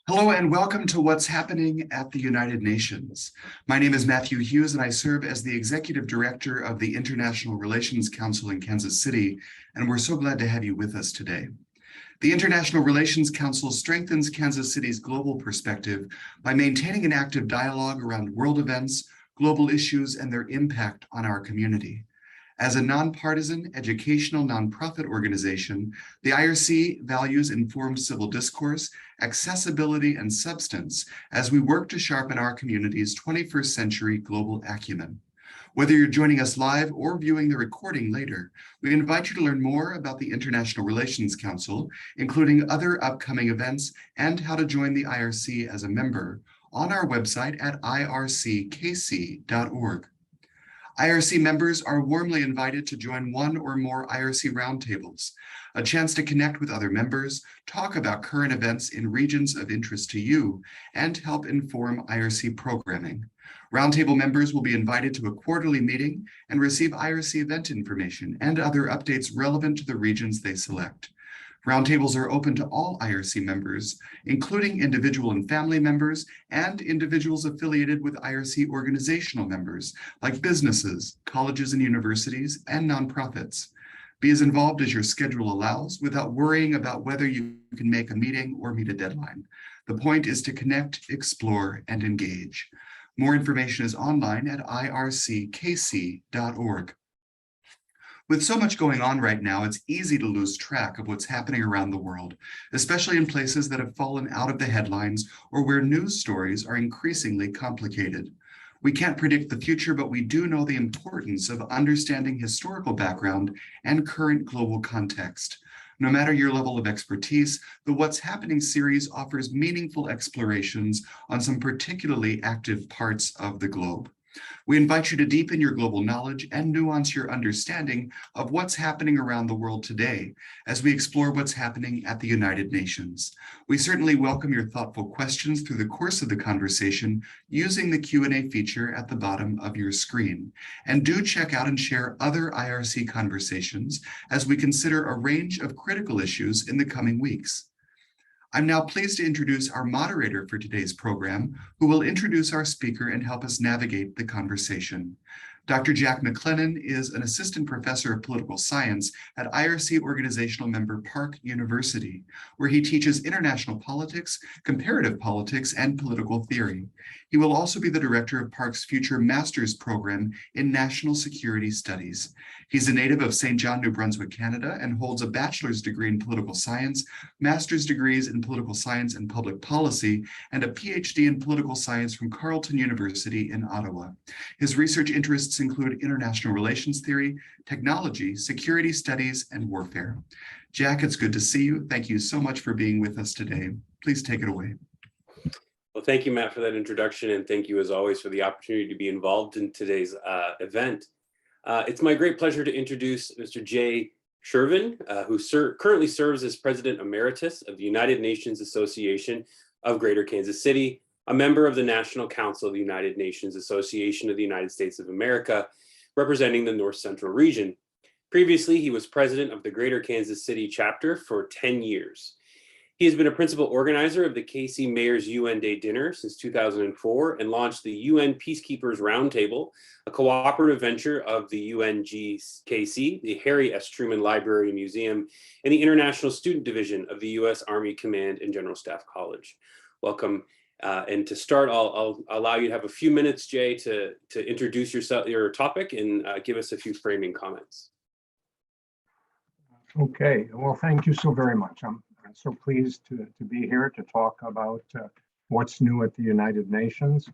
Hello and welcome to What's Happening at the United Nations. My name is Matthew Hughes and I serve as the Executive Director of the International Relations Council in Kansas City, and we're so glad to have you with us today. The International Relations Council strengthens Kansas City's global perspective by maintaining an active dialogue around world events, global issues, and their impact on our community. As a nonpartisan educational nonprofit organization, the IRC values informed civil discourse, accessibility, and substance as we work to sharpen our community's 21st century global acumen. Whether you're joining us live or viewing the recording later, we invite you to learn more about the International Relations Council, including other upcoming events and how to join the IRC as a member on our website at irckc.org. IRC members are warmly invited to join one or more IRC roundtables, a chance to connect with other members, talk about current events in regions of interest to you, and help inform IRC programming. Roundtable members will be invited to a quarterly meeting and receive IRC event information and other updates relevant to the regions they select. Roundtables are open to all IRC members, including individual and family members and individuals affiliated with IRC organizational members, like businesses, colleges and universities, and nonprofits. Be as involved as your schedule allows without worrying about whether you can make a meeting or meet a deadline. The point is to connect, explore, and engage. More information is online at irckc.org. With so much going on right now, it's easy to lose track of what's happening around the world, especially in places that have fallen out of the headlines or where news stories are increasingly complicated. We can't predict the future, but we do know the importance of understanding historical background and current global context. No matter your level of expertise, the What's Happening series offers meaningful explorations on some particularly active parts of the globe. We invite you to deepen your global knowledge and nuance your understanding of what's happening around the world today as we explore what's happening at the United Nations. We certainly welcome your thoughtful questions through the course of the conversation using the Q&A feature at the bottom of your screen. And do check out and share other IRC conversations as we consider a range of critical issues in the coming weeks. I'm now pleased to introduce our moderator for today's program, who will introduce our speaker and help us navigate the conversation. Dr. Jack Mclennan is an assistant professor of political science at IRC organizational member Park University, where he teaches international politics, comparative politics, and political theory. He will also be the director of Park's future master's program in national security studies. He's a native of St. John, New Brunswick, Canada, and holds a bachelor's degree in political science, master's degrees in political science and public policy, and a PhD in political science from Carleton University in Ottawa. His research interests include international relations theory, technology, security studies, and warfare. Jack, it's good to see you. Thank you so much for being with us today. Please take it away. Well, thank you, Matt, for that introduction, and thank you, as always, for the opportunity to be involved in today's event. It's my great pleasure to introduce Mr. Sjerven, who currently serves as President Emeritus of the United Nations Association of Greater Kansas City, a member of the National Council of the United Nations Association of the United States of America, representing the North Central region. Previously, he was president of the Greater Kansas City chapter for 10 years. He has been a principal organizer of the KC Mayor's UN Day Dinner since 2004 and launched the UN Peacekeepers Roundtable, a cooperative venture of the UNGKC, the Harry S. Truman Library and Museum, and the International Student Division of the U.S. Army Command and General Staff College. Welcome. And to start, I'll allow you to have a few minutes, Jay, to introduce your topic and give us a few framing comments. Okay, well, thank you so very much. I'm so pleased to be here to talk about what's new at the United Nations.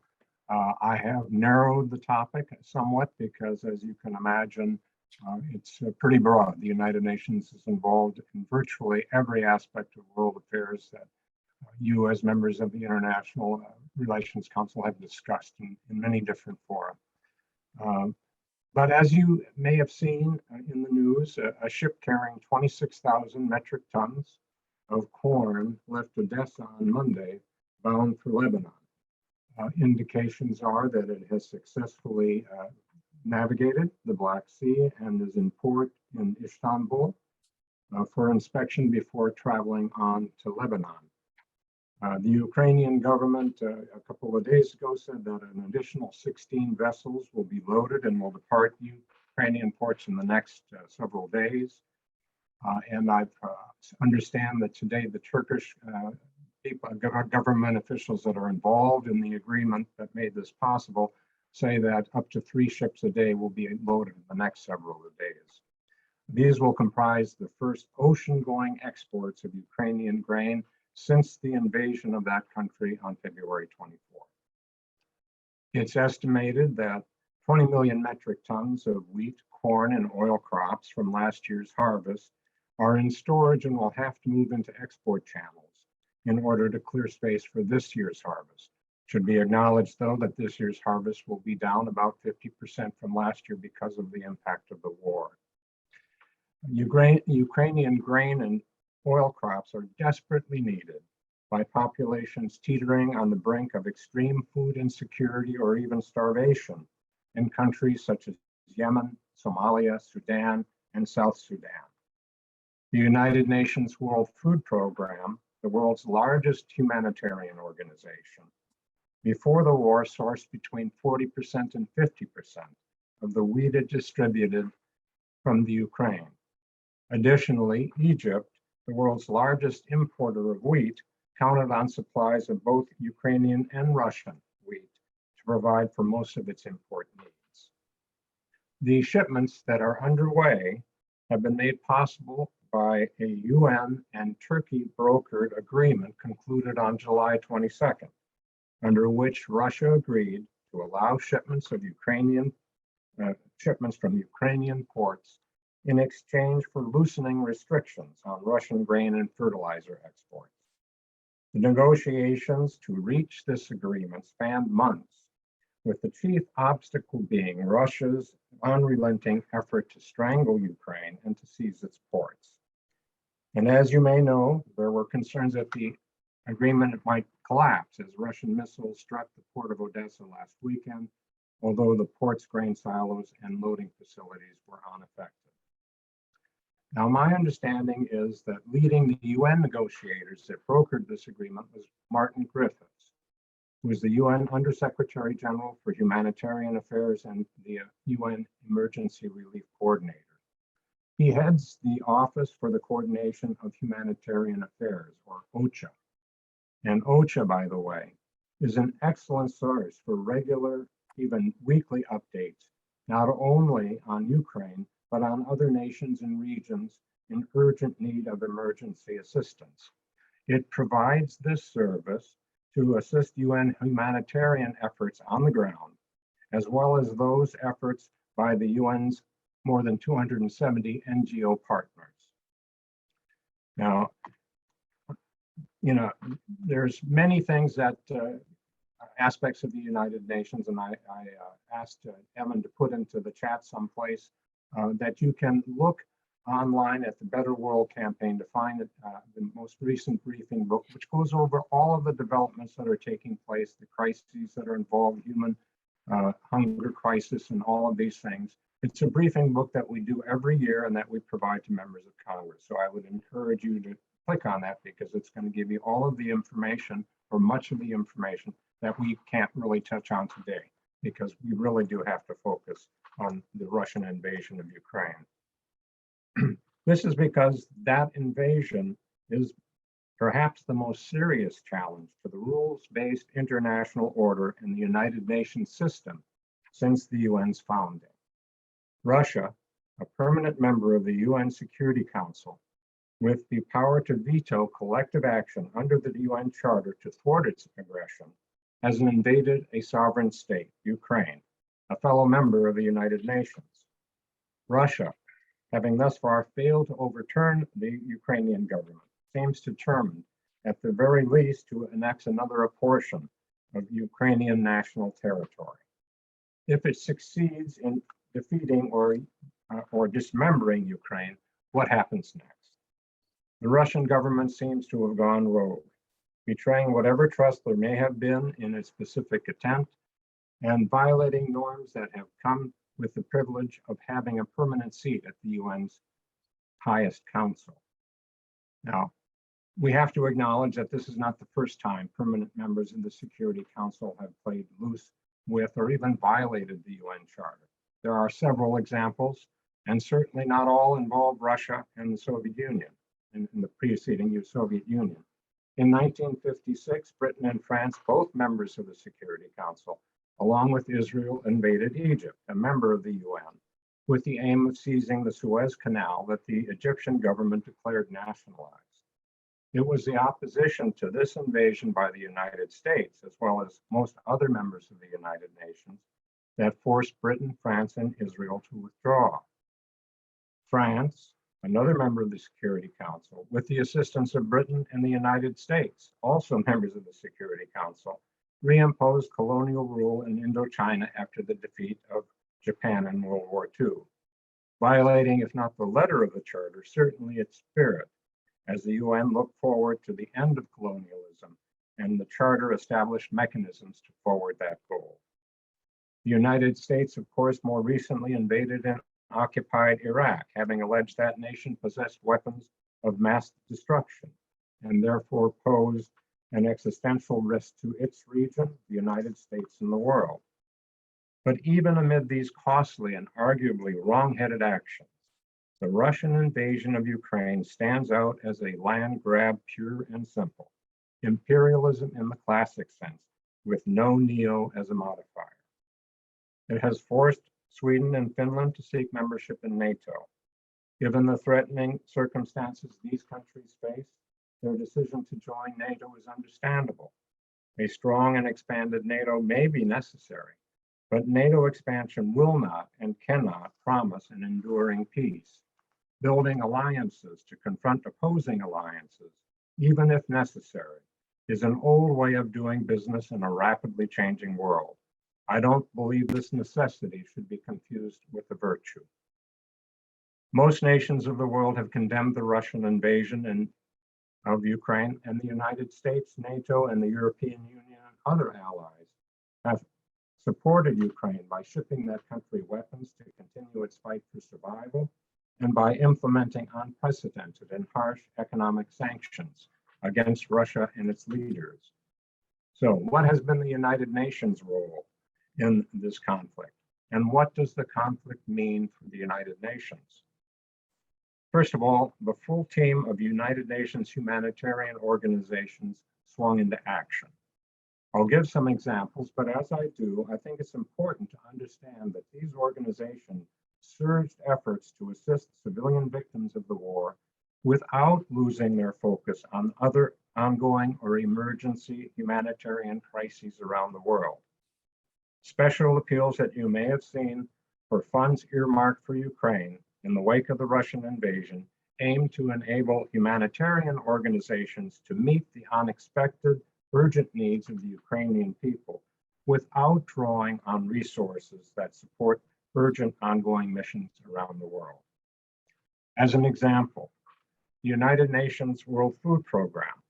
I have narrowed the topic somewhat because, as you can imagine, it's pretty broad. The United Nations is involved in virtually every aspect of world affairs that you, as members of the International Relations Council, have discussed in many different fora. But as you may have seen in the news, a ship carrying 26,000 metric tons of corn left Odessa on Monday, bound for Lebanon. Indications are that it has successfully navigated the Black Sea and is in port in Istanbul for inspection before traveling on to Lebanon. The Ukrainian government a couple of days ago said that an additional 16 vessels will be loaded and will depart Ukrainian ports in the next several days. And I understand that today the Turkish government officials that are involved in the agreement that made this possible say that up to 3 ships a day will be loaded in the next several days. These will comprise the first ocean-going exports of Ukrainian grain since the invasion of that country on February 24. It's estimated that 20 million metric tons of wheat, corn, and oil crops from last year's harvest are in storage and will have to move into export channels in order to clear space for this year's harvest. It should be acknowledged, though, that this year's harvest will be down about 50% from last year because of the impact of the war. Ukrainian grain and oil crops are desperately needed by populations teetering on the brink of extreme food insecurity or even starvation in countries such as Yemen, Somalia, Sudan, and South Sudan. The United Nations World Food Program, the world's largest humanitarian organization, before the war sourced between 40% and 50% of the wheat it distributed from the Ukraine. Additionally, Egypt, the world's largest importer of wheat, counted on supplies of both Ukrainian and Russian wheat to provide for most of its import needs. The shipments that are underway have been made possible by a UN and Turkey brokered agreement concluded on July 22nd, under which Russia agreed to allow shipments from Ukrainian ports in exchange for loosening restrictions on Russian grain and fertilizer exports. The negotiations to reach this agreement spanned months, with the chief obstacle being Russia's unrelenting effort to strangle Ukraine and to seize its ports. And as you may know, there were concerns that the agreement might collapse as Russian missiles struck the port of Odessa last weekend, although the port's grain silos and loading facilities were unaffected. Now, my understanding is that leading the UN negotiators that brokered this agreement was Martin Griffiths, who is the UN Undersecretary General for Humanitarian Affairs and the UN Emergency Relief Coordinator. He heads the Office for the Coordination of Humanitarian Affairs, or OCHA. And OCHA, by the way, is an excellent source for regular, even weekly updates, not only on Ukraine, but on other nations and regions in urgent need of emergency assistance. It provides this service to assist UN humanitarian efforts on the ground, as well as those efforts by the UN's more than 270 NGO partners. Now, there's many things that aspects of the United Nations, and I asked Evan to put into the chat someplace that you can look online at the Better World campaign to find the most recent briefing book, which goes over all of the developments that are taking place, the crises that are involved, human hunger crisis, and all of these things. It's a briefing book that we do every year and that we provide to members of Congress. So I would encourage you to click on that because it's going to give you all of the information, or much of the information, that we can't really touch on today, because we really do have to focus on the Russian invasion of Ukraine. This is because that invasion is perhaps the most serious challenge to the rules-based international order in the United Nations system since the UN's founding. Russia, a permanent member of the UN Security Council, with the power to veto collective action under the UN Charter to thwart its aggression, has invaded a sovereign state, Ukraine, a fellow member of the United Nations. Russia, having thus far failed to overturn the Ukrainian government, seems determined, at the very least, to annex another portion of Ukrainian national territory. If it succeeds in defeating or dismembering Ukraine, what happens next? The Russian government seems to have gone rogue, betraying whatever trust there may have been in its specific attempt, and violating norms that have come with the privilege of having a permanent seat at the UN's highest council. Now, We have to acknowledge that this is not the first time permanent members of the Security Council have played loose with or even violated the UN Charter. There are several examples, and certainly not all involve Russia and the Soviet Union, in the preceding Soviet Union. In 1956, Britain and France, both members of the Security Council, along with Israel, invaded Egypt, a member of the UN, with the aim of seizing the Suez Canal that the Egyptian government declared nationalized. It was the opposition to this invasion by the United States, as well as most other members of the United Nations, that forced Britain, France, and Israel to withdraw. France, another member of the Security Council, with the assistance of Britain and the United States, also members of the Security Council, reimposed colonial rule in Indochina after the defeat of Japan in World War II, violating, if not the letter of the Charter, certainly its spirit, as the UN looked forward to the end of colonialism, and the Charter established mechanisms to forward that goal. The United States, of course, more recently invaded and occupied Iraq, having alleged that nation possessed weapons of mass destruction and therefore posed an existential risk to its region, the United States, and the world. But even amid these costly and arguably wrong-headed actions, the Russian invasion of Ukraine stands out as a land grab, pure and simple, imperialism in the classic sense, with no neo as a modifier. It has forced Sweden and Finland to seek membership in NATO. Given the threatening circumstances these countries face, their decision to join NATO is understandable. A strong and expanded NATO may be necessary, but NATO expansion will not and cannot promise an enduring peace. Building alliances to confront opposing alliances, even if necessary, is an old way of doing business in a rapidly changing world. I don't believe this necessity should be confused with a virtue. Most nations of the world have condemned the Russian invasion of Ukraine, and the United States, NATO, and the European Union and other allies have supported Ukraine by shipping that country weapons to continue its fight for survival, and by implementing unprecedented and harsh economic sanctions against Russia and its leaders. So, what has been the United Nations' role in this conflict? And what does the conflict mean for the United Nations? First of all, the full team of United Nations humanitarian organizations swung into action. I'll give some examples, but as I do, I think it's important to understand that these organizations surged efforts to assist civilian victims of the war without losing their focus on other ongoing or emergency humanitarian crises around the world. Special appeals that you may have seen for funds earmarked for Ukraine in the wake of the Russian invasion aim to enable humanitarian organizations to meet the unexpected, urgent needs of the Ukrainian people without drawing on resources that support urgent ongoing missions around the world. As an example, the United Nations World Food Program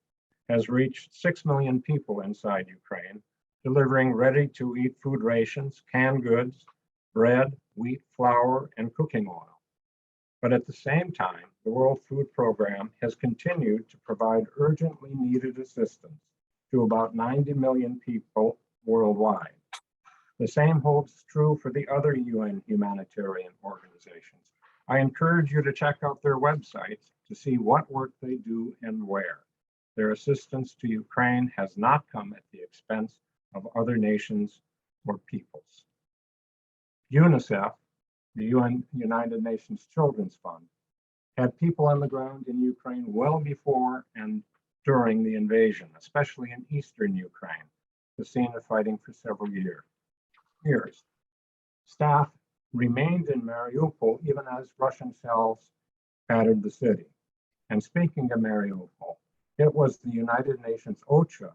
has reached 6 million people inside Ukraine, delivering ready-to-eat food rations, canned goods, bread, wheat, flour, and cooking oil. But at the same time, the World Food Program has continued to provide urgently needed assistance to about 90 million people worldwide. The same holds true for the other UN humanitarian organizations. I encourage you to check out their websites to see what work they do and where. Their assistance to Ukraine has not come at the expense of other nations or peoples. Unicef, the United Nations Children's Fund, had people on the ground in Ukraine well before and during the invasion, especially in eastern Ukraine, the scene of fighting for several years. Staff remained in Mariupol even as Russian shells battered the city. And speaking of Mariupol, it was the United Nations OCHA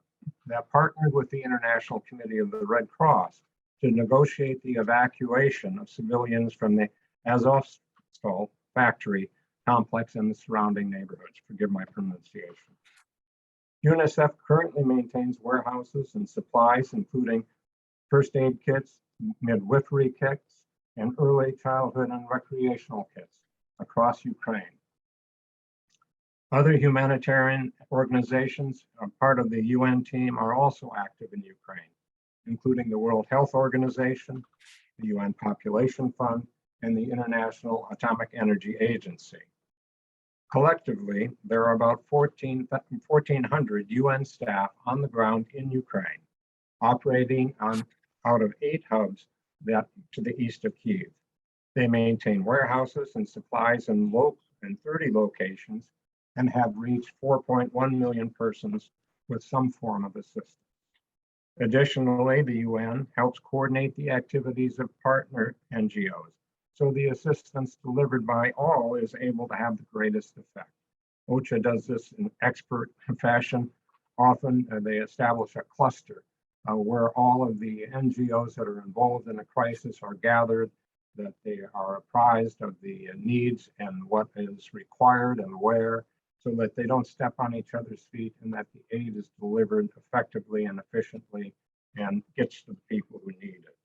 that partnered with the International Committee of the Red Cross to negotiate the evacuation of civilians from the Azovstal factory complex and the surrounding neighborhoods. Forgive my pronunciation. UNICEF currently maintains warehouses and supplies, including first aid kits, midwifery kits, and early childhood and recreational kits across Ukraine. Other humanitarian organizations, part of the UN team, are also active in Ukraine, including the World Health Organization, the UN Population Fund, and the International Atomic Energy Agency. Collectively, there are about 1,400 UN staff on the ground in Ukraine, operating out of 8 hubs to the east of Kyiv. They maintain warehouses and supplies in 30 locations and have reached 4.1 million persons with some form of assistance. Additionally, the UN helps coordinate the activities of partner NGOs, so the assistance delivered by all is able to have the greatest effect. OCHA does this in expert fashion. Often they establish a cluster where all of the NGOs that are involved in a crisis are gathered, that they are apprised of the needs and what is required and where, so that they don't step on each other's feet and that the aid is delivered effectively and efficiently and gets to the people who need it.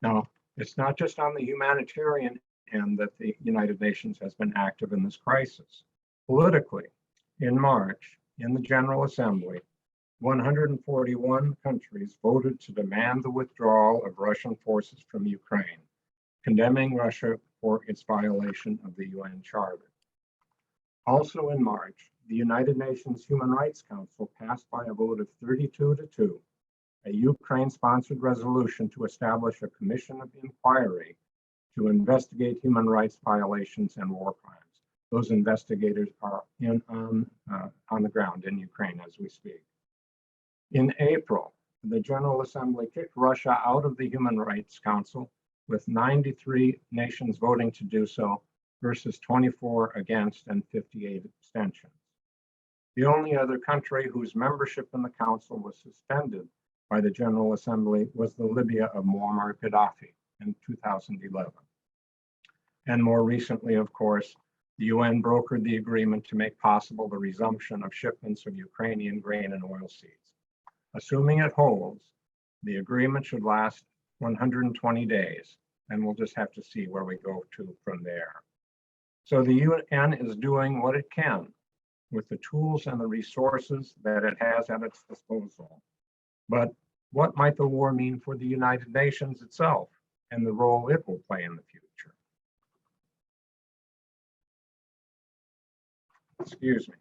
Now, it's not just on the humanitarian end that the United Nations has been active in this crisis. Politically, in March, in the General Assembly, 141 countries voted to demand the withdrawal of Russian forces from Ukraine, condemning Russia for its violation of the UN Charter. Also in March, the United Nations Human Rights Council passed by a vote of 32-2 a Ukraine-sponsored resolution to establish a commission of inquiry to investigate human rights violations and war crimes. Those investigators are on the ground in Ukraine as we speak. In April, the General Assembly kicked Russia out of the Human Rights Council, with 93 nations voting to do so versus 24 against and 58 abstentions. The only other country whose membership in the council was suspended by the General Assembly was the Libya of Muammar Gaddafi in 2011. And more recently, of course, the UN brokered the agreement to make possible the resumption of shipments of Ukrainian grain and oilseeds. Assuming it holds, the agreement should last 120 days, and we'll just have to see where we go to from there. So the UN is doing what it can with the tools and the resources that it has at its disposal. But what might the war mean for the United Nations itself and the role it will play in the future? Excuse me.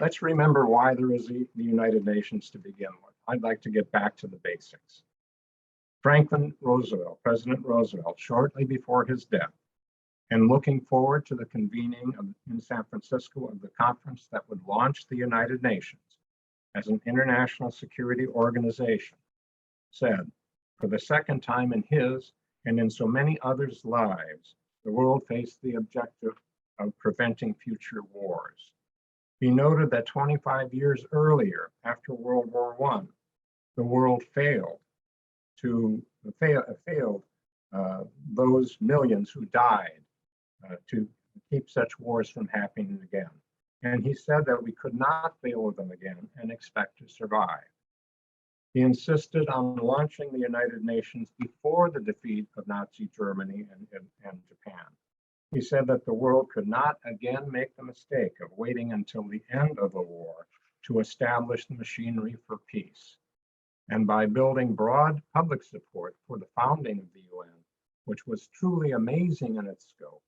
Let's remember why there is the United Nations to begin with. I'd like to get back to the basics. Franklin Roosevelt, President Roosevelt, shortly before his death, and looking forward to the convening in San Francisco of the conference that would launch the United Nations as an international security organization, said, for the second time in his and in so many others' lives, the world faced the objective of preventing future wars. He noted that 25 years earlier, after World War I, the world failed those millions who died to keep such wars from happening again. And he said that we could not fail them again and expect to survive. He insisted on launching the United Nations before the defeat of Nazi Germany and Japan. He said that the world could not again make the mistake of waiting until the end of the war to establish the machinery for peace. And by building broad public support for the founding of the UN, which was truly amazing in its scope,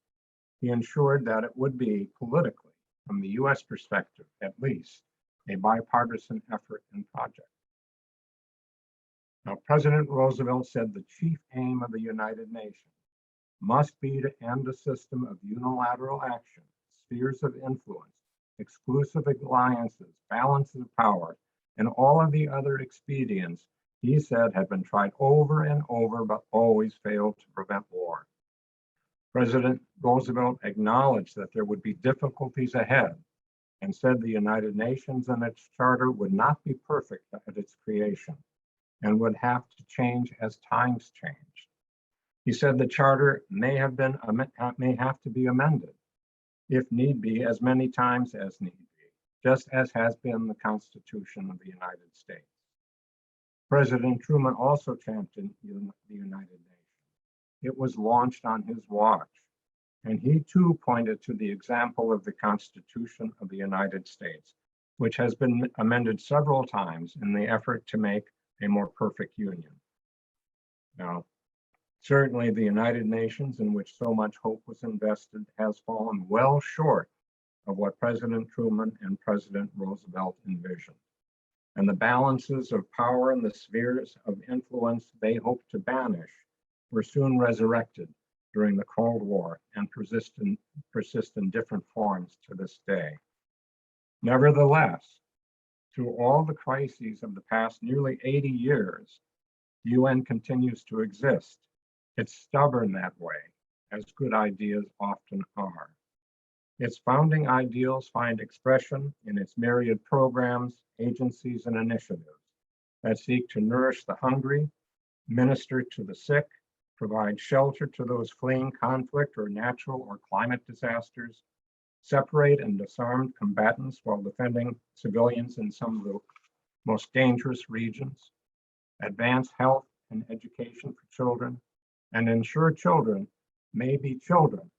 he ensured that it would be politically, from the US perspective at least, a bipartisan effort and project. Now, President Roosevelt said the chief aim of the United Nations must be to end a system of unilateral action, spheres of influence, exclusive alliances, balances of power, and all of the other expedients he said had been tried over and over but always failed to prevent war. President Roosevelt acknowledged that there would be difficulties ahead and said the United Nations and its charter would not be perfect at its creation and would have to change as times changed. He said the charter may have to be amended, if need be, as many times as need be, just as has been the Constitution of the United States. President Truman also championed the United Nations. It was launched on his watch, and he too pointed to the example of the Constitution of the United States, which has been amended several times in the effort to make a more perfect union. Now, certainly the United Nations, in which so much hope was invested, has fallen well short of what President Truman and President Roosevelt envisioned. And the balances of power and the spheres of influence they hoped to banish were soon resurrected during the Cold War and persist in different forms to this day. Nevertheless, through all the crises of the past nearly 80 years, the UN continues to exist. It's stubborn that way, as good ideas often are. Its founding ideals find expression in its myriad programs, agencies, and initiatives that seek to nourish the hungry, minister to the sick, provide shelter to those fleeing conflict or natural or climate disasters, separate and disarm combatants while defending civilians in some of the most dangerous regions, advance health and education for children, and ensure children may be children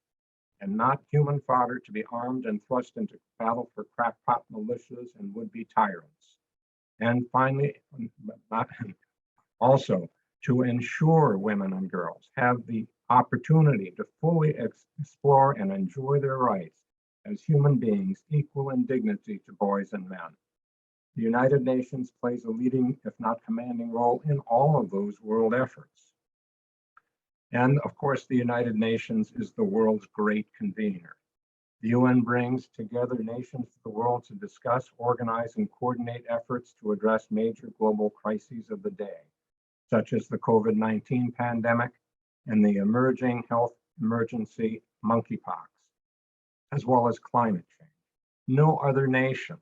and not human fodder to be armed and thrust into battle for crackpot militias and would-be tyrants. And finally, also to ensure women and girls have the opportunity to fully explore and enjoy their rights as human beings equal in dignity to boys and men. The United Nations plays a leading, if not commanding, role in all of those world efforts. And of course, the United Nations is the world's great convener. The UN brings together nations of the world to discuss, organize, and coordinate efforts to address major global crises of the day, such as the COVID-19 pandemic and the emerging health emergency monkeypox, as well as climate change. No other nation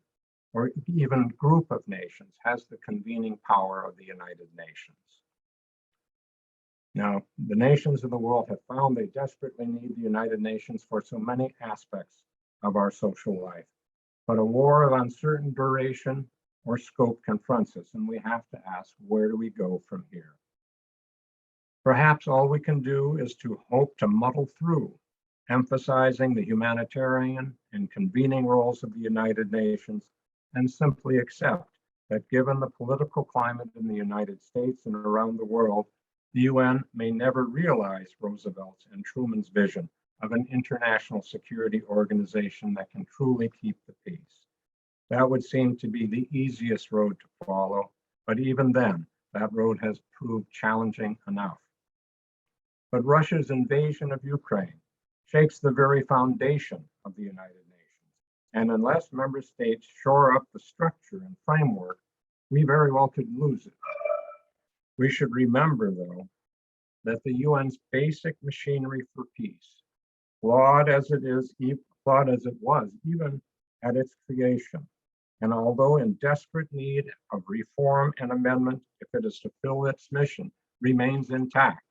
or even group of nations has the convening power of the United Nations. Now, the nations of the world have found they desperately need the United Nations for so many aspects of our social life. But a war of uncertain duration or scope confronts us, and we have to ask, where do we go from here? Perhaps all we can do is to hope to muddle through, emphasizing the humanitarian and convening roles of the United Nations, and simply accept that given the political climate in the United States and around the world, the UN may never realize Roosevelt's and Truman's vision of an international security organization that can truly keep the peace. That would seem to be the easiest road to follow, but even then, that road has proved challenging enough. But Russia's invasion of Ukraine shakes the very foundation of the United Nations. And unless member states shore up the structure and framework, we very well could lose it. We should remember, though, that the UN's basic machinery for peace, flawed as it was even at its creation, and although in desperate need of reform and amendment, if it is to fill its mission, remains intact.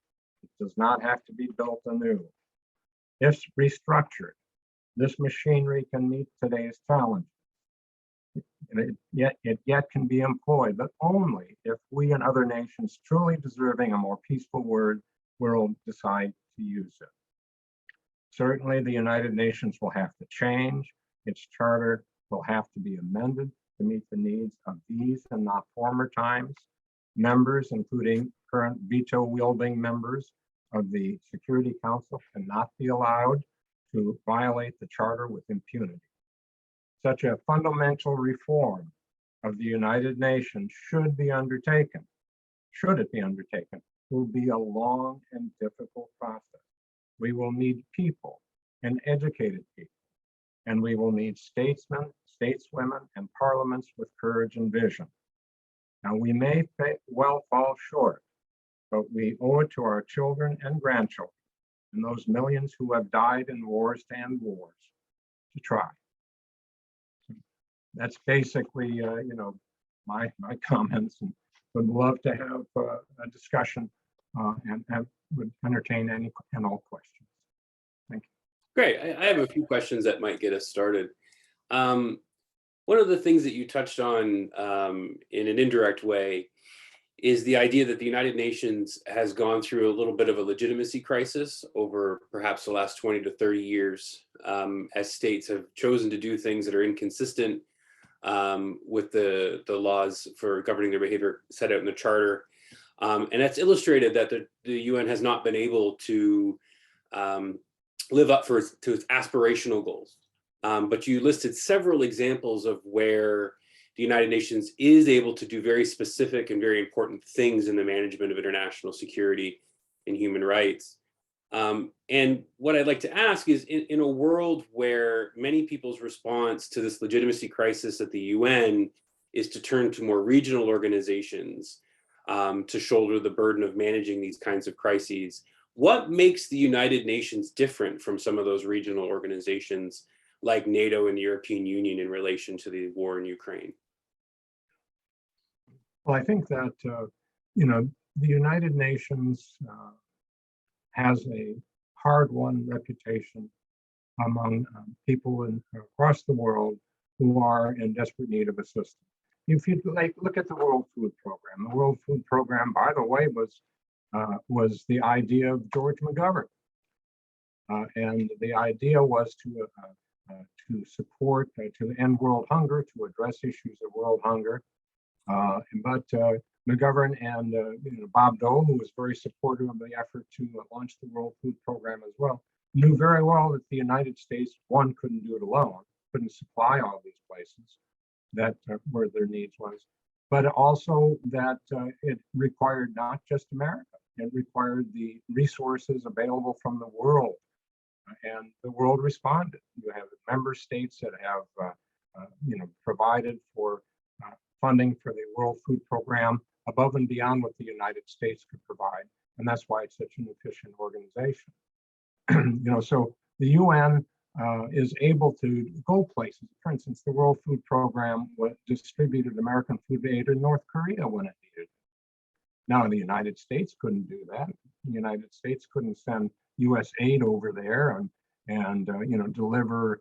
It does not have to be built anew. If restructured, this machinery can meet today's challenges. It yet can be employed, but only if we and other nations truly deserving a more peaceful world decide to use it. Certainly, the United Nations will have to change. Its charter will have to be amended to meet the needs of these and not former times. Members, including current veto-wielding members of the Security Council, cannot be allowed to violate the charter with impunity. Such a fundamental reform of the United Nations should it be undertaken, will be a long and difficult process. We will need people and educated people, and we will need statesmen, stateswomen, and parliaments with courage and vision. Now, we may well fall short, but we owe it to our children and grandchildren, and those millions who have died in wars and wars, to try. That's basically, my comments, and would love to have a discussion and would entertain any and all questions. Thank you. Great. I have a few questions that might get us started. One of the things that you touched on in an indirect way is the idea that the United Nations has gone through a little bit of a legitimacy crisis over perhaps the last 20 to 30 years, as states have chosen to do things that are inconsistent with the laws for governing their behavior set out in the Charter. And that's illustrated that the UN has not been able to live up to its aspirational goals. But you listed several examples of where the United Nations is able to do very specific and very important things in the management of international security and human rights. And what I'd like to ask is, in a world where many people's response to this legitimacy crisis at the UN is to turn to more regional organizations to shoulder the burden of managing these kinds of crises, what makes the United Nations different from some of those regional organizations like NATO and the European Union in relation to the war in Ukraine? Well, I think that, the United Nations has a hard-won reputation among people across the world who are in desperate need of assistance. If you look at the World Food Program, the World Food Program, by the way, was the idea of George McGovern, and the idea was to support, to end world hunger, to address issues of world hunger. But McGovern and Bob Dole, who was very supportive of the effort to launch the World Food Program as well, knew very well that the United States, one, couldn't do it alone, couldn't supply all these places that where their needs was, but also that it required not just America, it required the resources available from the world, and the world responded. You have member states that have provided for funding for the World Food Program above and beyond what the United States could provide, and that's why it's such an efficient organization. So the UN is able to go places. For instance, the World Food Program distributed American food aid in North Korea when it needed it. Now, the United States couldn't do that. The United States couldn't send U.S. aid over there and deliver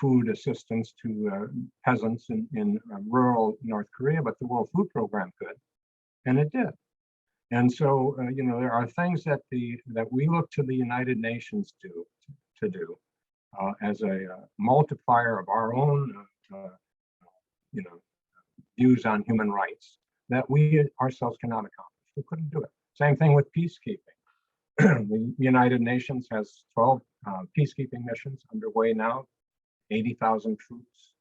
food assistance to peasants in rural North Korea, but the World Food Program could, and it did. And so, there are things that we look to the United Nations to do as a multiplier of our own, views on human rights that we ourselves cannot accomplish. We couldn't do it. Same thing with peacekeeping. The United Nations has 12 peacekeeping missions underway now, 80,000 troops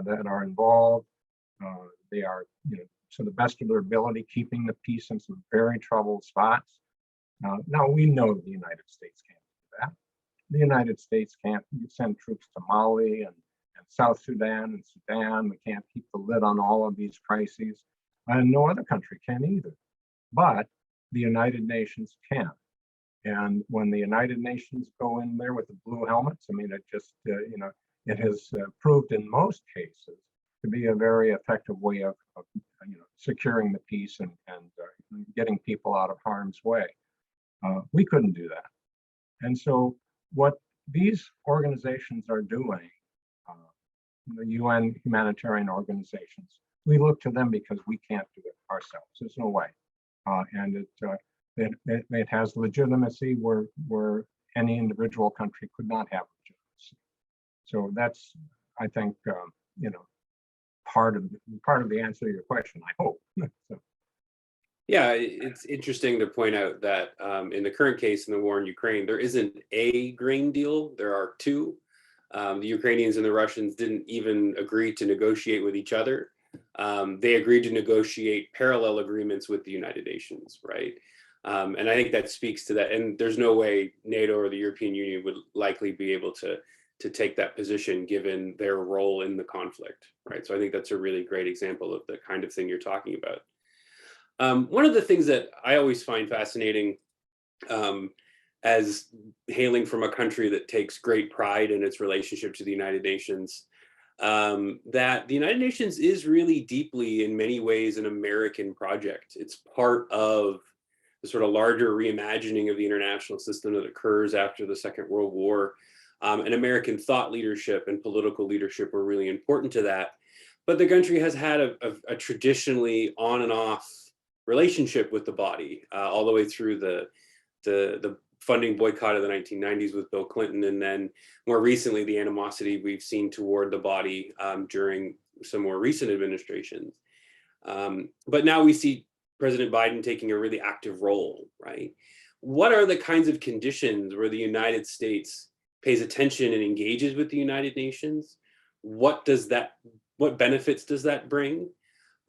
that are involved. They are, to the best of their ability, keeping the peace in some very troubled spots. Now, we know the United States can't do that. The United States can't send troops to Mali and South Sudan and Sudan. We can't keep the lid on all of these crises. And no other country can either. But the United Nations can. And when the United Nations go in there with the blue helmets, it just, it has proved in most cases to be a very effective way of securing the peace and getting people out of harm's way. We couldn't do that. And so what these organizations are doing, the UN humanitarian organizations, we look to them because we can't do it ourselves. There's no way. And it has legitimacy where any individual country could not have legitimacy. So that's, I think, part of the answer to your question, I hope. So. Yeah, it's interesting to point out that in the current case in the war in Ukraine, there isn't a grain deal, there are two. The Ukrainians and the Russians didn't even agree to negotiate with each other. They agreed to negotiate parallel agreements with the United Nations, right? And I think that speaks to that. And there's no way NATO or the European Union would likely be able to take that position given their role in the conflict, right? So I think that's a really great example of the kind of thing you're talking about. One of the things that I always find fascinating as hailing from a country that takes great pride in its relationship to the United Nations, that the United Nations is really deeply, in many ways, an American project. It's part of the sort of larger reimagining of the international system that occurs after the Second World War. And American thought leadership and political leadership were really important to that. But the country has had a traditionally on and off relationship with the body, all the way through the funding boycott of the 1990s with Bill Clinton, and then more recently the animosity we've seen toward the body during some more recent administrations. But now we see President Biden taking a really active role, right? What are the kinds of conditions where the United States pays attention and engages with the United Nations? What benefits does that bring?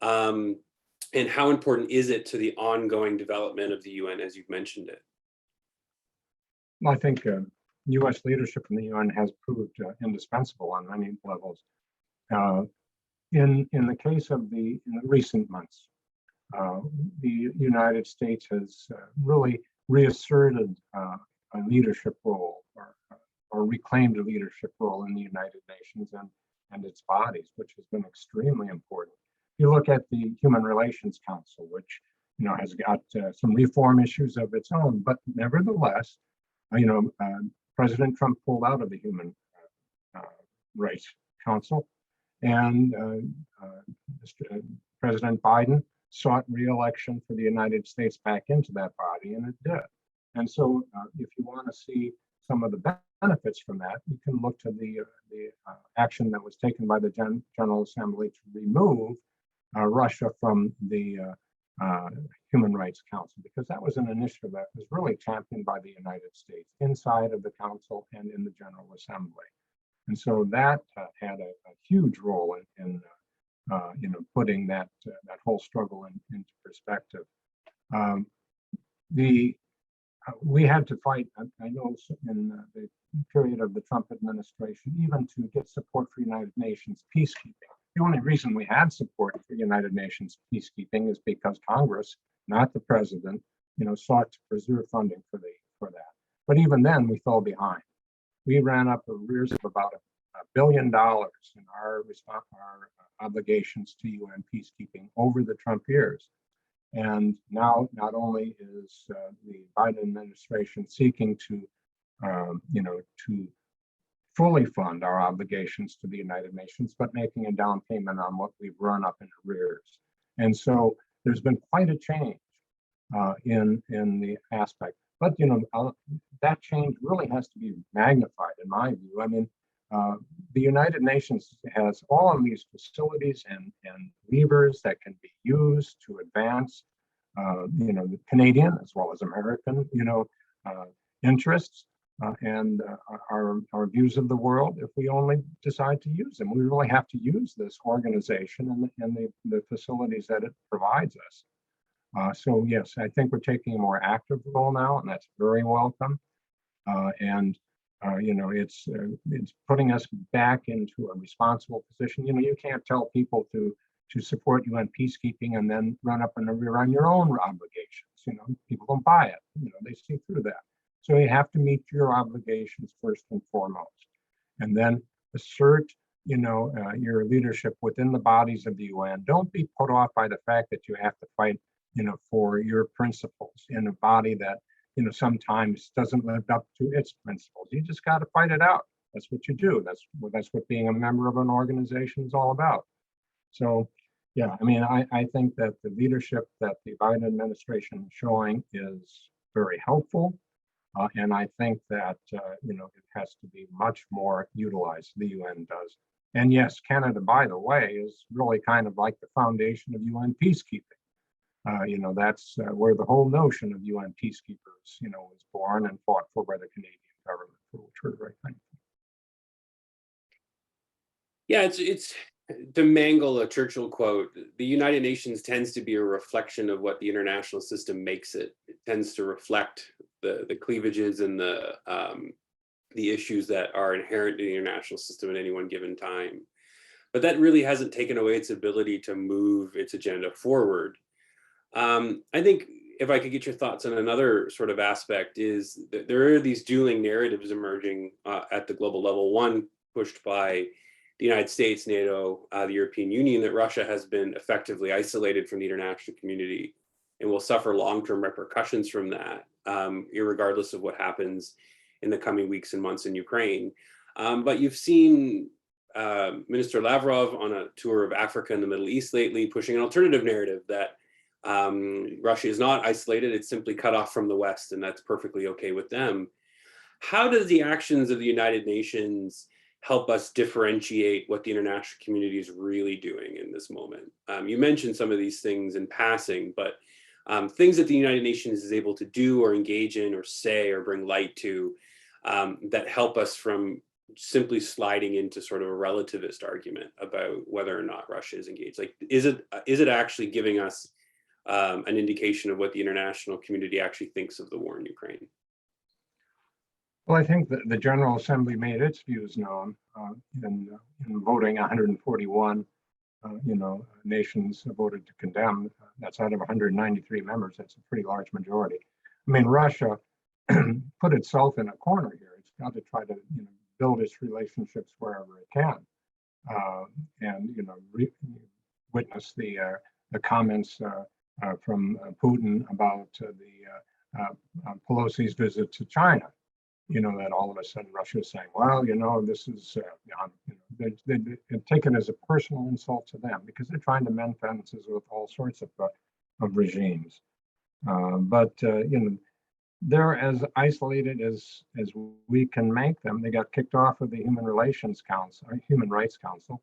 And how important is it to the ongoing development of the UN, as you've mentioned it? Well, I think U.S. leadership in the UN has proved indispensable on many levels. In the case of in the recent months, the United States has really reasserted a leadership role or reclaimed a leadership role in the United Nations and its bodies, which has been extremely important. You look at the Human Relations Council, which has got some reform issues of its own, but nevertheless, President Trump pulled out of the Human Rights Council, and President Biden sought re-election for the United States back into that body, and it did. And so, if you want to see some of the benefits from that, you can look to the action that was taken by the General Assembly to remove Russia from the Human Rights Council, because that was an initiative that was really championed by the United States inside of the Council and in the General Assembly. And so that had a huge role in putting that whole struggle into perspective. We had to fight, I know, in the period of the Trump administration, even to get support for United Nations peacekeeping. The only reason we had support for United Nations peacekeeping is because Congress, not the president, sought to preserve funding for that. But even then, we fell behind. We ran up arrears of about $1 billion in our obligations to UN peacekeeping over the Trump years. And now, not only is the Biden administration seeking to fully fund our obligations to the United Nations, but making a down payment on what we've run up in arrears. And so there's been quite a change in the aspect. But that change really has to be magnified, in my view. I mean, the United Nations has all of these facilities and levers that can be used to advance, the Canadian as well as American, interests and our views of the world, if we only decide to use them. We really have to use this organization and the facilities that it provides us. So yes, I think we're taking a more active role now, and that's very welcome. It's putting us back into a responsible position. You can't tell people to support UN peacekeeping and then run up and run your own obligations. People don't buy it. They see through that. So you have to meet your obligations first and foremost, and then assert, your leadership within the bodies of the UN. Don't be put off by the fact that you have to fight, for your principles in a body that, sometimes doesn't live up to its principles. You just got to fight it out. That's what you do. That's what being a member of an organization is all about. So, yeah, I mean, I think that the leadership that the Biden administration is showing is very helpful. And I think that, it has to be much more utilized, the UN does. And yes, Canada, by the way, is really kind of like the foundation of UN peacekeeping. That's where the whole notion of UN peacekeepers, was born and fought for by the Canadian government, for which we're very thankful. Yeah, it's to mangle a Churchill quote. The United Nations tends to be a reflection of what the international system makes it. It tends to reflect the cleavages and the issues that are inherent in the international system at any one given time. But that really hasn't taken away its ability to move its agenda forward. I think if I could get your thoughts on another sort of aspect is that there are these dueling narratives emerging at the global level. One pushed by the United States, NATO, the European Union, that Russia has been effectively isolated from the international community and will suffer long-term repercussions from that, irregardless of what happens in the coming weeks and months in Ukraine. But you've seen Minister Lavrov on a tour of Africa and the Middle East lately pushing an alternative narrative that Russia is not isolated, it's simply cut off from the West, and that's perfectly okay with them. How does the actions of the United Nations help us differentiate what the international community is really doing in this moment? You mentioned some of these things in passing, but things that the United Nations is able to do or engage in or say or bring light to that help us from simply sliding into sort of a relativist argument about whether or not Russia is engaged. Like, is it actually giving us an indication of what the international community actually thinks of the war in Ukraine? Well, I think that the General Assembly made its views known in voting 141. Nations voted to condemn. That's out of 193 members. That's a pretty large majority. I mean, Russia put itself in a corner here. It's got to try to build its relationships wherever it can, and witness the comments from Putin about Pelosi's visit to China. That all of a sudden Russia is saying, well, this is, they've taken it as a personal insult to them because they're trying to mend fences with all sorts of regimes. But they're as isolated as we can make them. They got kicked off of the Human Rights Council,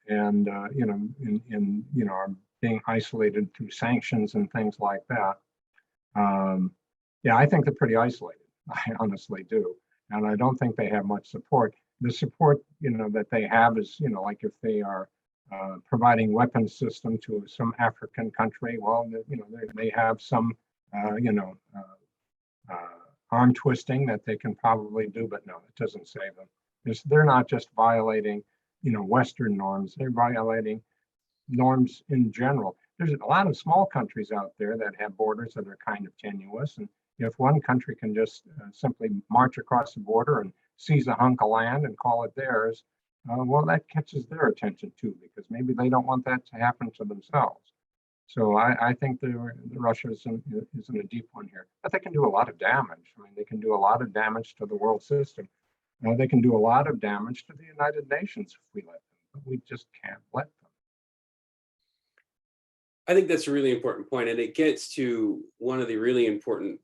and are being isolated through sanctions and things like that. I think they're pretty isolated. I honestly do. And I don't think they have much support. The support, that they have is, like if they are providing weapons system to some African country, well, they have some, arm twisting that they can probably do, but no, it doesn't save them. They're not just violating, Western norms, they're violating norms in general. There's a lot of small countries out there that have borders that are kind of tenuous, and if one country can just simply march across the border and seize a hunk of land and call it theirs, well, that catches their attention too, because maybe they don't want that to happen to themselves. So I think Russia is in a deep one here, but they can do a lot of damage. I mean, they can do a lot of damage to the world system. They can do a lot of damage to the United Nations if we let them, but we just can't let them. I think that's a really important point, and it gets to one of the really important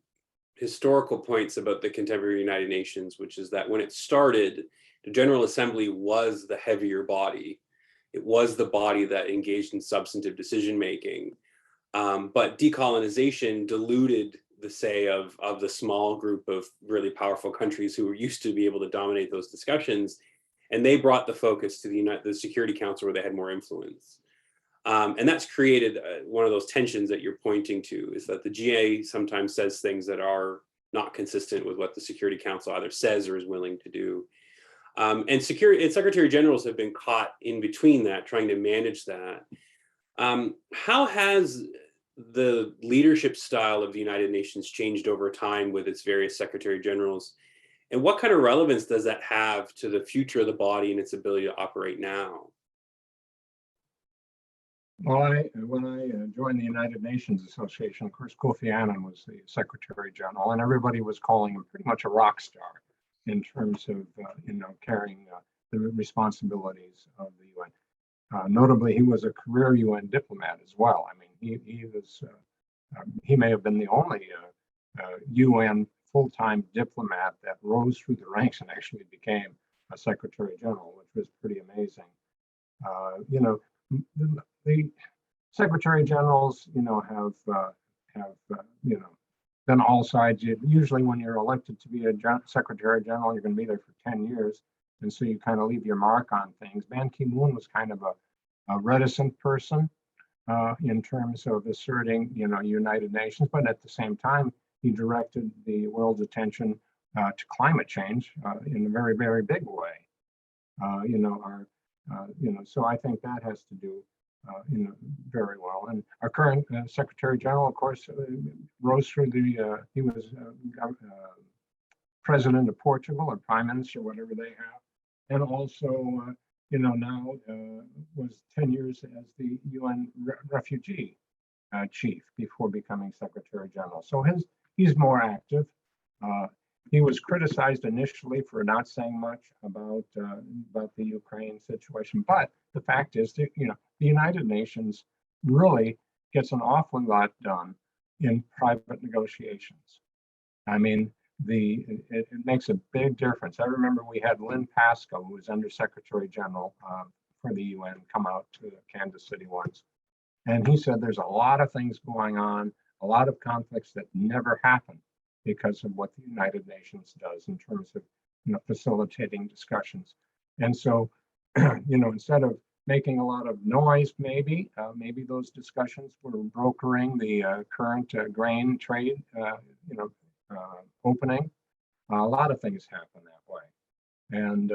historical points about the contemporary United Nations, which is that when it started, the General Assembly was the heavier body. It was the body that engaged in substantive decision making. But decolonization diluted the say of the small group of really powerful countries who were used to be able to dominate those discussions. And they brought the focus to the Security Council, where they had more influence. And that's created one of those tensions that you're pointing to, is that the GA sometimes says things that are not consistent with what the Security Council either says or is willing to do. And Secretary Generals have been caught in between that, trying to manage that. How has the leadership style of the United Nations changed over time with its various Secretary Generals? And what kind of relevance does that have to the future of the body and its ability to operate now? Well, when I joined the United Nations Association, of course, Kofi Annan was the Secretary General, and everybody was calling him pretty much a rock star in terms of carrying the responsibilities of the UN. Notably, he was a career UN diplomat as well. I mean, he may have been the only UN full-time diplomat that rose through the ranks and actually became a Secretary General, which was pretty amazing. The Secretary Generals, have been all sides. Usually when you're elected to be a Secretary General, you're going to be there for 10 years. And so you kind of leave your mark on things. Ban Ki-moon was kind of a reticent person in terms of asserting, United Nations, but at the same time, he directed the world's attention to climate change in a very, very big way. So I think that has to do very well. And our current Secretary General, of course, rose through he was President of Portugal or Prime Minister, whatever they have. And also, now was 10 years as the UN refugee chief before becoming Secretary General. So he's more active. He was criticized initially for not saying much about the Ukraine situation, but the fact is that the United Nations really gets an awful lot done in private negotiations. I mean, it makes a big difference. I remember we had Lynn Pascoe, who was Under Secretary General for the UN, come out to Kansas City once. And he said there's a lot of things going on, a lot of conflicts that never happen because of what the United Nations does in terms of facilitating discussions. And so, instead of making a lot of noise, maybe those discussions were brokering the current grain trade, opening. A lot of things happen that way. And,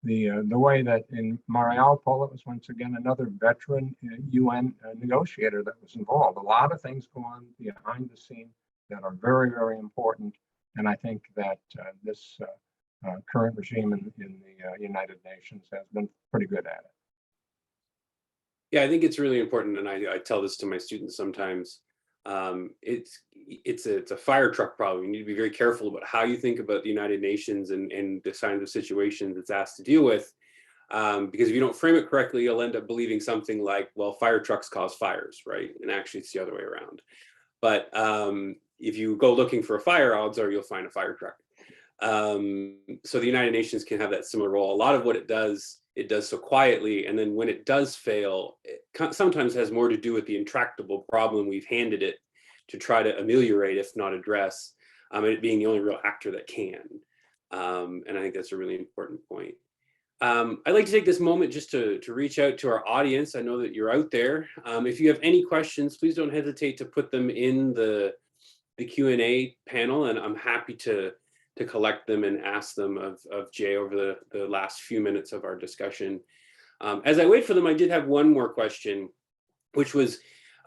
the way that in Mariupol, it was once again another veteran UN negotiator that was involved. A lot of things go on behind the scene that are very, very important. And I think that this current regime in the United Nations has been pretty good at it. Yeah, I think it's really important, and I tell this to my students sometimes. It's a fire truck problem. You need to be very careful about how you think about the United Nations and the kinds of situations it's asked to deal with, because if you don't frame it correctly, you'll end up believing something like, well, fire trucks cause fires, right? And actually, it's the other way around. But if you go looking for a fire, odds are you'll find a fire truck. So the United Nations can have that similar role. A lot of what it does so quietly, and then when it does fail, it sometimes has more to do with the intractable problem we've handed it to try to ameliorate, if not address, and it being the only real actor that can. And I think that's a really important point. I'd like to take this moment just to reach out to our audience. I know that you're out there. If you have any questions, please don't hesitate to put them in the Q&A panel, and I'm happy to collect them and ask them of Jay over the last few minutes of our discussion. As I wait for them, I did have one more question, which was,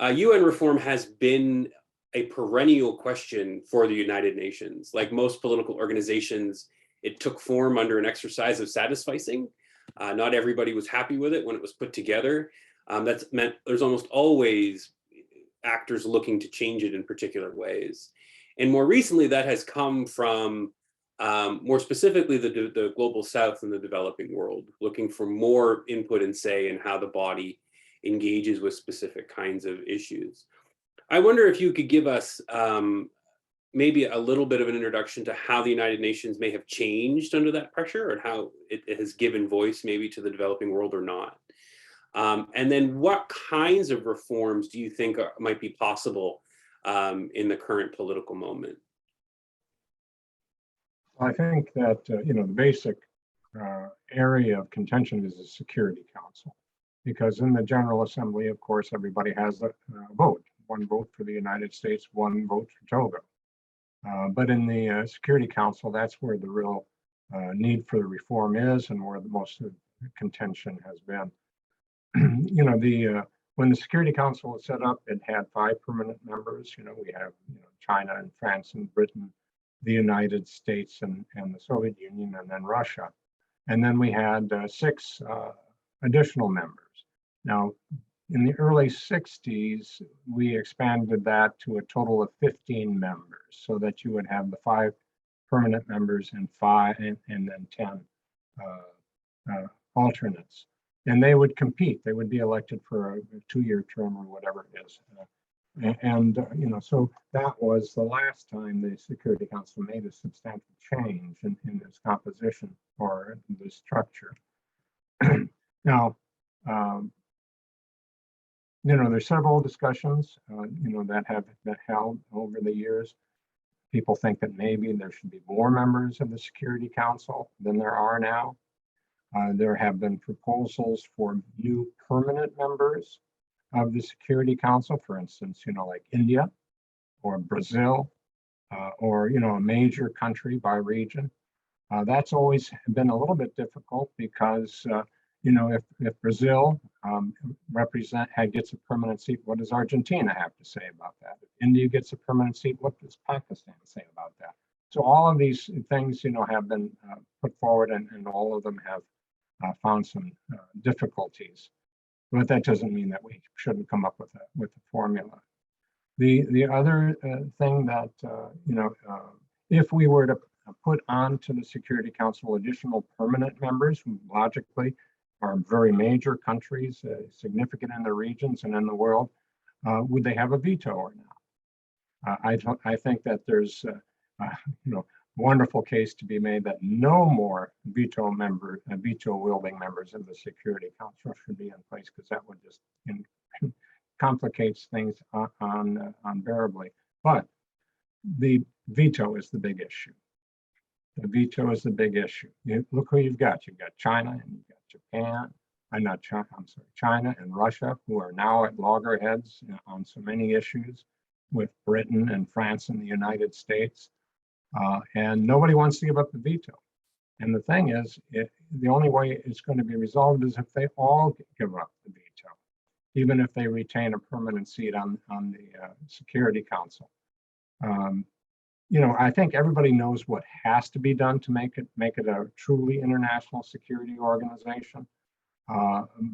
UN reform has been a perennial question for the United Nations. Like most political organizations, it took form under an exercise of satisficing. Not everybody was happy with it when it was put together. That's meant there's almost always actors looking to change it in particular ways. And more recently, that has come from more specifically the global south and the developing world, looking for more input and say in how the body engages with specific kinds of issues. I wonder if you could give us maybe a little bit of an introduction to how the United Nations may have changed under that pressure, and how it has given voice maybe to the developing world or not. And then what kinds of reforms do you think might be possible in the current political moment? I think that the basic area of contention is the Security Council, because in the General Assembly, of course, everybody has a vote. One vote for the United States, one vote for Togo. But in the Security Council, that's where the real need for the reform is, and where the most of the contention has been. When the Security Council was set up, it had 5 permanent members. We have China and France and Britain, the United States and the Soviet Union, and then Russia. And then we had 6 additional members. Now, in the early 60s, we expanded that to a total of 15 members, so that you would have the 5 permanent members and then 10 alternates. And they would compete. They would be elected for a 2-year term or whatever it is. So that was the last time the Security Council made a substantial change in its composition or the structure. Now, there's several discussions, that have been held over the years. People think that maybe there should be more members of the Security Council than there are now. There have been proposals for new permanent members of the Security Council, for instance, like India or Brazil, or a major country by region. That's always been a little bit difficult because if Brazil gets a permanent seat, what does Argentina have to say about that? If India gets a permanent seat, what does Pakistan say about that? So all of these things, have been put forward, and all of them have found some difficulties. But that doesn't mean that we shouldn't come up with a formula. The other thing that if we were to put onto the Security Council additional permanent members, who logically are very major countries, significant in the regions and in the world, would they have a veto or not? I think that there's wonderful case to be made that no more veto wielding members of the Security Council should be in place, because that would just complicates things unbearably. But the veto is the big issue. The veto is the big issue. Look who you've got. You've got China and you've got Japan. Not China, I'm sorry, China and Russia, who are now at loggerheads on so many issues with Britain and France and the United States. And nobody wants to give up the veto. And the thing is, the only way it's going to be resolved is if they all give up the veto, even if they retain a permanent seat on the Security Council. I think everybody knows what has to be done to make it a truly international security organization.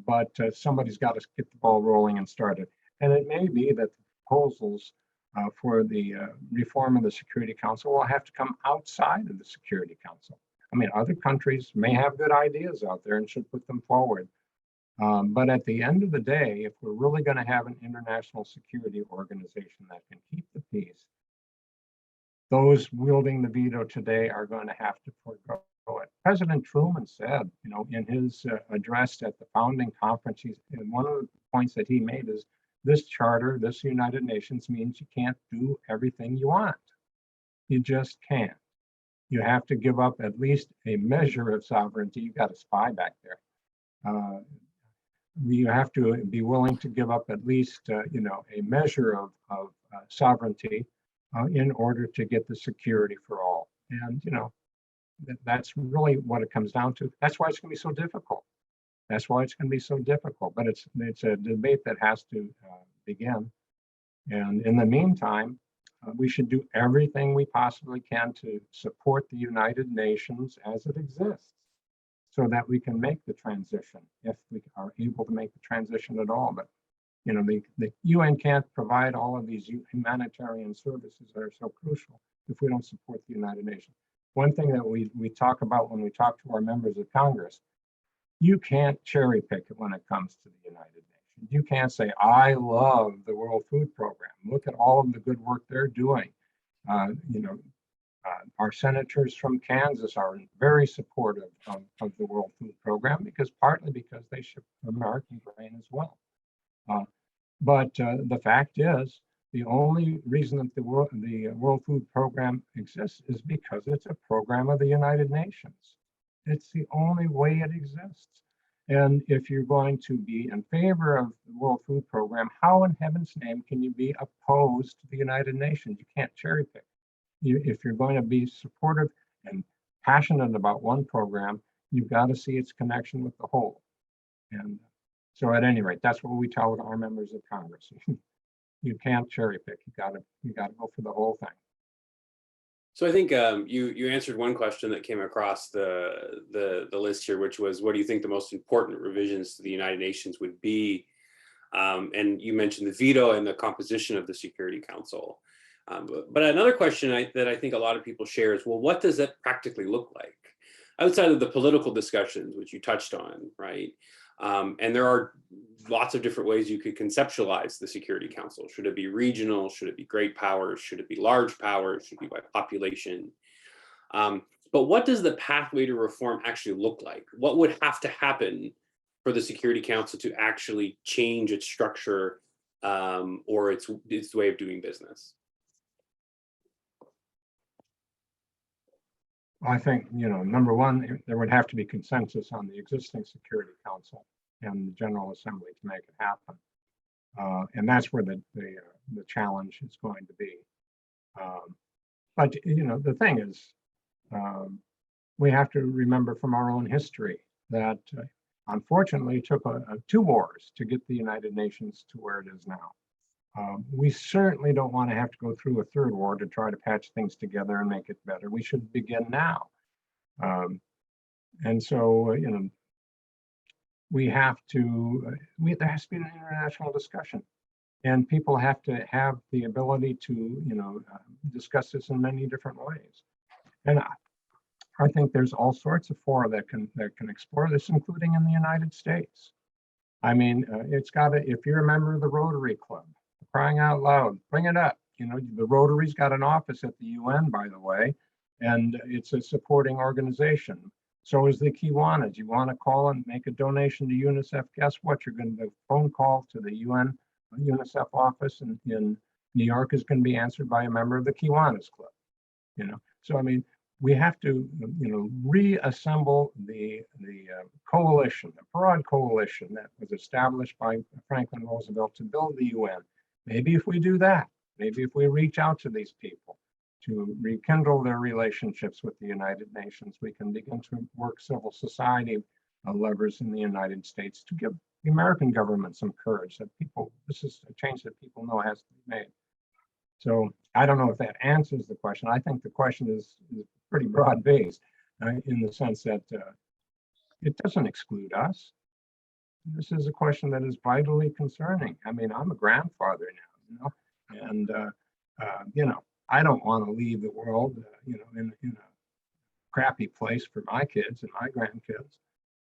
But somebody's got to get the ball rolling and start it. And it may be that the proposals for the reform of the Security Council will have to come outside of the Security Council. I mean, other countries may have good ideas out there and should put them forward. But at the end of the day, if we're really going to have an international security organization that can keep the peace, those wielding the veto today are going to have to forego it. President Truman said, in his address at the founding conference, one of the points that he made is this charter, this United Nations means you can't do everything you want. You just can't. You have to give up at least a measure of sovereignty. You've got a spy back there. You have to be willing to give up at least, a measure of sovereignty in order to get the security for all. And, that's really what it comes down to. That's why it's going to be so difficult. That's why it's going to be so difficult. But it's a debate that has to begin. And in the meantime, we should do everything we possibly can to support the United Nations as it exists, so that we can make the transition, if we are able to make the transition at all. But the UN can't provide all of these humanitarian services that are so crucial if we don't support the United Nations. One thing that we talk about when we talk to our members of Congress, you can't cherry pick it when it comes to the United Nations. You can't say, I love the World Food Program. Look at all of the good work they're doing. Our senators from Kansas are very supportive of the World Food Program, partly because they ship American grain as well. But the fact is, the only reason that the World Food Program exists is because it's a program of the United Nations. It's the only way it exists. And if you're going to be in favor of the World Food Program, how in heaven's name can you be opposed to the United Nations? You can't cherry pick. If you're going to be supportive and passionate about one program, you've got to see its connection with the whole. And so at any rate, that's what we tell our members of Congress. You can't cherry pick. You got to go for the whole thing. So I think you answered one question that came across the list here, which was, what do you think the most important revisions to the United Nations would be? And you mentioned the veto and the composition of the Security Council. But another question that I think a lot of people share is, well, what does that practically look like? Outside of the political discussions, which you touched on, right? And there are lots of different ways you could conceptualize the Security Council. Should it be regional? Should it be great powers? Should it be large powers? Should it be by population? But what does the pathway to reform actually look like? What would have to happen for the Security Council to actually change its structure or its way of doing business? I think, number one, there would have to be consensus on the existing Security Council and the General Assembly to make it happen. And that's where the challenge is going to be. But, the thing is, we have to remember from our own history that unfortunately it took two wars to get the United Nations to where it is now. We certainly don't want to have to go through a third war to try to patch things together and make it better. We should begin now. And so, there has to be an international discussion, and people have to have the ability to, discuss this in many different ways. And I think there's all sorts of fora that can explore this, including in the United States. I mean, if you're a member of the Rotary Club, crying out loud, bring it up. You know, the Rotary's got an office at the UN, by the way, and it's a supporting organization. So is the Kiwanis. You want to call and make a donation to UNICEF, guess what? You're going to phone call to the UN UNICEF office in New York is going to be answered by a member of the Kiwanis Club. You know, so I mean, we have to, you know, reassemble the coalition, the broad coalition that was established by Franklin Roosevelt to build the UN. Maybe if we do that, maybe if we reach out to these people to rekindle their relationships with the United Nations, we can begin to work civil society levers in the United States to give the American government some courage that people, this is a change that people know has to be made. So I don't know if that answers the question. I think the question is pretty broad based in the sense that it doesn't exclude us. This is a question that is vitally concerning. I mean, I'm a grandfather now, you know, and you know, I don't want to leave the world, you know, in a crappy place for my kids and my grandkids.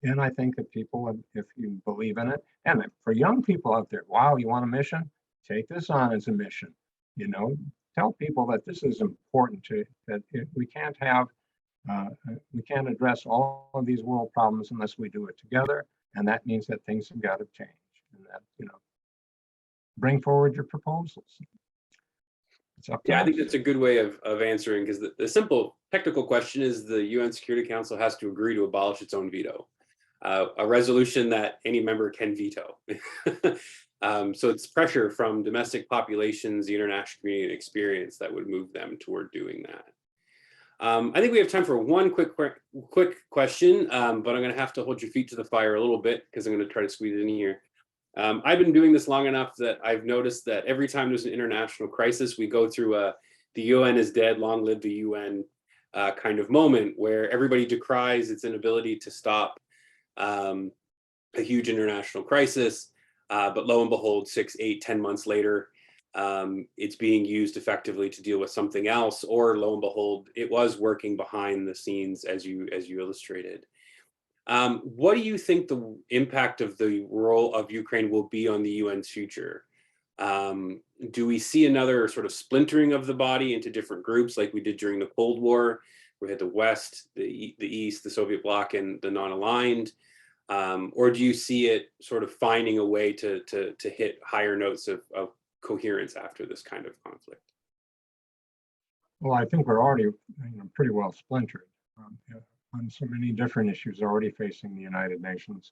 And I think that people, if you believe in it, and for young people out there, wow, you want a mission? Take this on as a mission. You know, tell people that this is important to, that we can't have, we can't address all of these world problems unless we do it together. And that means that things have got to change, and that, you know, bring forward your proposals. It's up to us. I think that's a good way of answering, because the simple technical question is the UN Security Council has to agree to abolish its own veto, a resolution that any member can veto. So it's pressure from domestic populations, the international community, and experience that would move them toward doing that. I think we have time for one quick question, but I'm going to have to hold your feet to the fire a little bit because I'm going to try to squeeze it in here. I've been doing this long enough that I've noticed that every time there's an international crisis, we go through the UN is dead, long live the UN kind of moment where everybody decries its inability to stop a huge international crisis. But lo and behold, 6, 8, 10 months later, it's being used effectively to deal with something else, or lo and behold, it was working behind the scenes as you illustrated. What do you think the impact of the role of Ukraine will be on the UN's future? Do we see another sort of splintering of the body into different groups like we did during the Cold War? We had the West, the East, the Soviet bloc, and the non-aligned. Or do you see it sort of finding a way to hit higher notes of coherence after this kind of conflict? Well, I think we're already, you know, pretty well splintered on so many different issues already facing the United Nations.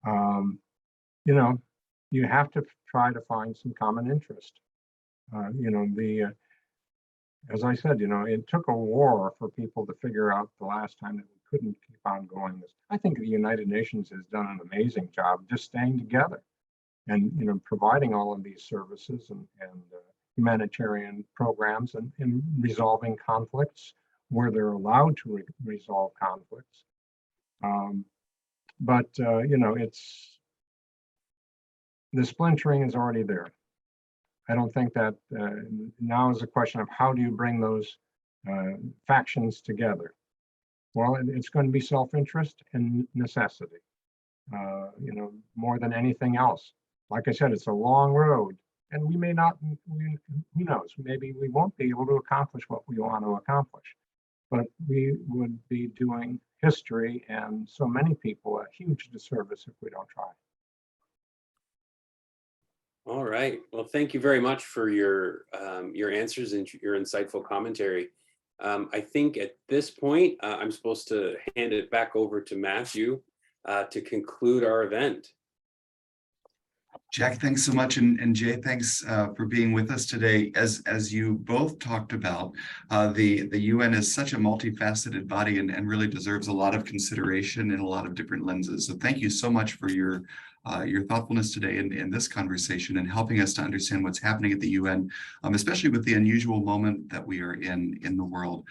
You know, you have to try to find some common interest. You know, as I said, you know, it took a war for people to figure out the last time that we couldn't keep on going this. I think the United Nations has done an amazing job just staying together and, you know, providing all of these services and humanitarian programs and resolving conflicts where they're allowed to resolve conflicts. But you know, the splintering is already there. I don't think that now is a question of how do you bring those factions together? Well, it's going to be self-interest and necessity, you know, more than anything else. Like I said, it's a long road, and we may not, who knows, maybe we won't be able to accomplish what we want to accomplish, but we would be doing history and so many people a huge disservice if we don't try. All right. Well, thank you very much for your answers and your insightful commentary. I think at this point, I'm supposed to hand it back over to Matthew to conclude our event. Jack, thanks so much. And Jay, thanks for being with us today. As you both talked about, the UN is such a multifaceted body and really deserves a lot of consideration in a lot of different lenses. So thank you so much for your thoughtfulness today in this conversation and helping us to understand what's happening at the UN, especially with the unusual moment that we are in the world.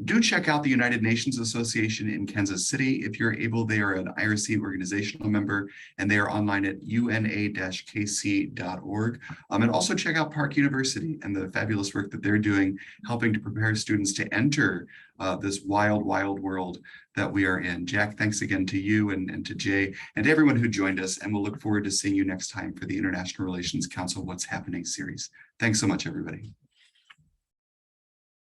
Do check out the United Nations Association in Kansas City. If you're able, they are an IRC organizational member, and they are online at una-kc.org. And also check out Park University and the fabulous work that they're doing, helping to prepare students to enter this wild, wild world that we are in. Jack, thanks again to you and to Jay and to everyone who joined us, and we'll look forward to seeing you next time for the International Relations Council What's Happening series. Thanks so much, everybody.